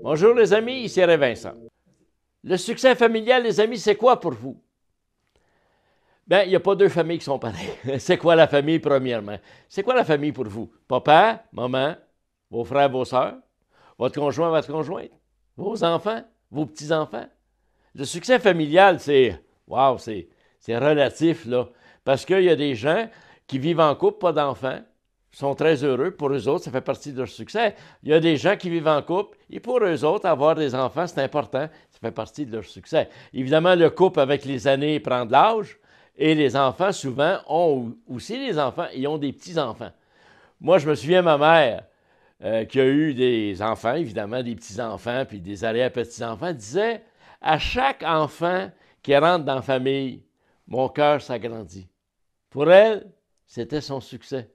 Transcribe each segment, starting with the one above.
Bonjour les amis, ici Ray Vincent. Le succès familial, les amis, c'est quoi pour vous? Bien, il n'y a pas deux familles qui sont pareilles. C'est quoi la famille, premièrement? C'est quoi la famille pour vous? Papa, maman, vos frères, vos sœurs, votre conjoint, votre conjointe, vos enfants, vos petits-enfants. Le succès familial, wow, c'est relatif, là. Parce qu'il y a des gens qui vivent en couple, pas d'enfants, sont très heureux. Pour eux autres, ça fait partie de leur succès. Il y a des gens qui vivent en couple, et pour eux autres, avoir des enfants, c'est important. Ça fait partie de leur succès. Évidemment, le couple, avec les années, prend de l'âge, et les enfants, souvent, ont aussi des enfants, et ont des petits-enfants. Moi, je me souviens, ma mère, qui a eu des enfants, évidemment, des petits-enfants, puis des arrière-petits-enfants, disait, à chaque enfant qui rentre dans la famille, mon cœur s'agrandit. Pour elle, c'était son succès.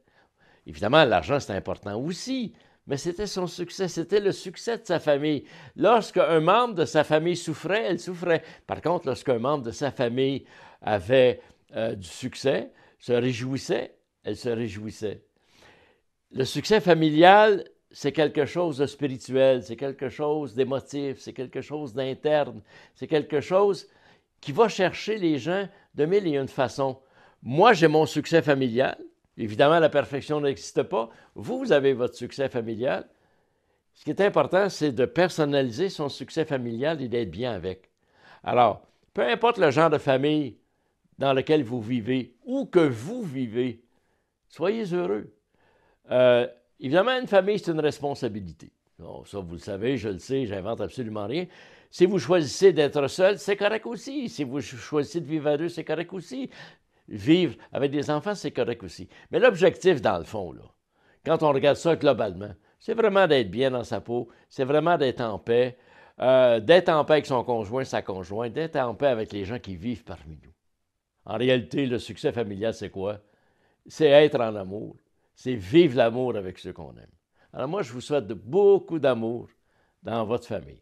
Évidemment, l'argent, c'est important aussi, mais c'était son succès, c'était le succès de sa famille. Lorsqu'un membre de sa famille souffrait, elle souffrait. Par contre, lorsqu'un membre de sa famille avait du succès, se réjouissait, elle se réjouissait. Le succès familial, c'est quelque chose de spirituel, c'est quelque chose d'émotif, c'est quelque chose d'interne, c'est quelque chose qui va chercher les gens de mille et une façons. Moi, j'ai mon succès familial. Évidemment, la perfection n'existe pas. Vous avez votre succès familial. Ce qui est important, c'est de personnaliser son succès familial et d'être bien avec. Alors, peu importe le genre de famille dans lequel vous vivez ou que vous vivez, soyez heureux. Évidemment, une famille, c'est une responsabilité. Bon, ça, vous le savez, je le sais, j'invente absolument rien. Si vous choisissez d'être seul, c'est correct aussi. Si vous choisissez de vivre à deux, c'est correct aussi. Vivre avec des enfants, c'est correct aussi. Mais l'objectif, dans le fond, là, quand on regarde ça globalement, c'est vraiment d'être bien dans sa peau, c'est vraiment d'être en paix avec son conjoint, sa conjointe, d'être en paix avec les gens qui vivent parmi nous. En réalité, le succès familial, c'est quoi? C'est être en amour. C'est vivre l'amour avec ceux qu'on aime. Alors moi, je vous souhaite beaucoup d'amour dans votre famille.